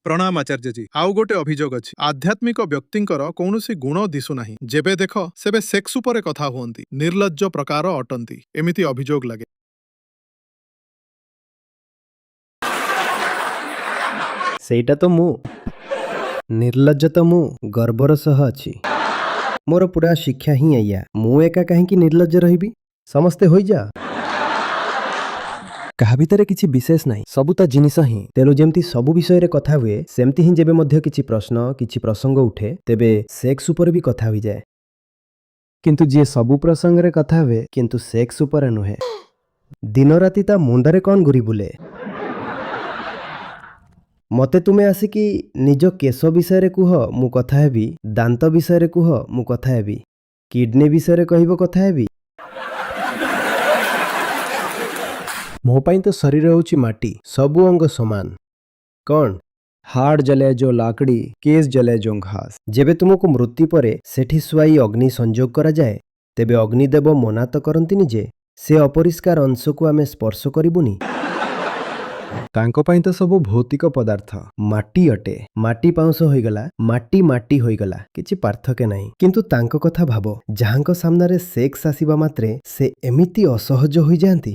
प्रणाम आचार्य जी आउ गोटे अभियोग अछि आध्यात्मिक व्यक्तिंकर कौनसी गुण दिसु नाही जेबे देख सेबे सेक्स उपरे कथा हुअंती निर्लज्ज प्रकार अटंती एमिति अभियोग लागे। ସେଇଟା ତ ମୁଁ ନିର୍ଲଜ୍ଜ ତ ମୁଁ ଗର୍ବର ସହ ଅଛି। ମୋର ପୁରା ଶିକ୍ଷା ହିଁ ଏଇଆ। ମୁଁ ଏକା କାହିଁକି ନିର୍ଲଜ୍ଜ ରହିବି? ସମସ୍ତେ ହୋଇଯା। କାହା ଭିତରେ କିଛି ବିଶେଷ ନାହିଁ, ସବୁ ତ ଜିନିଷ ହିଁ। ତେଣୁ ଯେମିତି ସବୁ ବିଷୟରେ କଥା ହୁଏ ସେମିତି ହିଁ ଯେବେ ମଧ୍ୟ କିଛି ପ୍ରଶ୍ନ କିଛି ପ୍ରସଙ୍ଗ ଉଠେ ତେବେ ସେକ୍ସ ଉପରେ ବି କଥା ହୋଇଯାଏ। କିନ୍ତୁ ଯିଏ ସବୁ ପ୍ରସଙ୍ଗରେ କଥା ହୁଏ କିନ୍ତୁ ସେକ୍ସ ଉପରେ ନୁହେଁ, ଦିନ ରାତି ତା ମୁଣ୍ଡରେ କ'ଣ ଘୁରି ବୁଲେ? ମତେ ତୁମେ ଆସିକି ନିଜ କେଶ ବିଷୟରେ କୁହ ମୁଁ କଥା ହେବି, ଦାନ୍ତ ବିଷୟରେ କୁହ ମୁଁ କଥା ହେବି, କିଡନୀ ବିଷୟରେ କହିବ କଥା ହେବି। ମୋ ପାଇଁ ତ ଶରୀର ହେଉଛି ମାଟି, ସବୁ ଅଙ୍ଗ ସମାନ। କ'ଣ ହାଡ଼ ଜଲେ ଯୋ ଲାକଡ଼ି କେସ୍ ଜଲେ ଯୋ ଘାସ। ଯେବେ ତୁମକୁ ମୃତ୍ୟୁ ପରେ ସେଠି ଶୁଆଇ ଅଗ୍ନି ସଂଯୋଗ କରାଯାଏ ତେବେ ଅଗ୍ନିଦେବ ମନା ତ କରନ୍ତିନି ଯେ ସେ ଅପରିଷ୍କାର ଅଂଶକୁ ଆମେ ସ୍ପର୍ଶ କରିବୁନି। ତାଙ୍କ ପାଇଁ ତ ସବୁ ଭୌତିକ ପଦାର୍ଥ ମାଟି ଅଟେ। ମାଟି ପାଉଁଶ ହୋଇଗଲା, ମାଟି ମାଟି ହୋଇଗଲା, କିଛି ପାର୍ଥକ୍ୟ ନାହିଁ। କିନ୍ତୁ ତାଙ୍କ କଥା ଭାବ, ଯାହାଙ୍କ ସାମ୍ନାରେ ସେକ୍ସ ଆସିବା ମାତ୍ରେ ସେ ଏମିତି ଅସହଜ ହୋଇଯାଆନ୍ତି।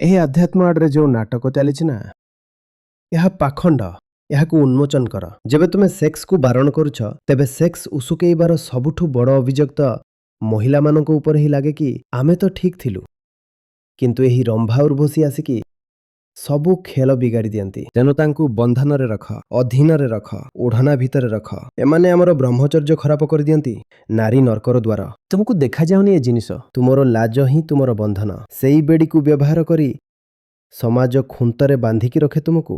ଏହି ଆଧ୍ୟାତ୍ମ ଆଡ଼ରେ ଯେଉଁ ନାଟକ ଚାଲିଛି ନା, ଏହା ପାଖଣ୍ଡ। ଏହାକୁ ଉନ୍ମୋଚନ କର। ଯେବେ ତୁମେ ସେକ୍ସକୁ ବାରଣ କରୁଛ ତେବେ ସେକ୍ସ ଉସୁକେଇବାର ସବୁଠୁ ବଡ଼ ଅଭିଯୋଗ ତ ମହିଳାମାନଙ୍କ ଉପରେ ହିଁ ଲାଗେ କି ଆମେ ତ ଠିକ୍ ଥିଲୁ, କିନ୍ତୁ ଏହି ରମ୍ଭା ଉର୍ବଶୀ ଆସିକି ସବୁ ଖେଳ ବିଗାଡ଼ି ଦିଅନ୍ତି। ତେଣୁ ତାଙ୍କୁ ବନ୍ଧନରେ ରଖ, ଅଧୀନରେ ରଖ, ଓଢ଼ଣା ଭିତରେ ରଖ। ଏମାନେ ଆମର ବ୍ରହ୍ମଚର୍ଯ୍ୟ ଖରାପ କରିଦିଅନ୍ତି। ନାରୀ ନର୍କର ଦ୍ୱାର। ତୁମକୁ ଦେଖାଯାଉନି ଏ ଜିନିଷ, ତୁମର ଲାଜ ହିଁ ତୁମର ବନ୍ଧନ। ସେଇ ବେଡ଼ିକୁ ବ୍ୟବହାର କରି ସମାଜ ଖୁଣ୍ଟରେ ବାନ୍ଧିକି ରଖେ ତୁମକୁ।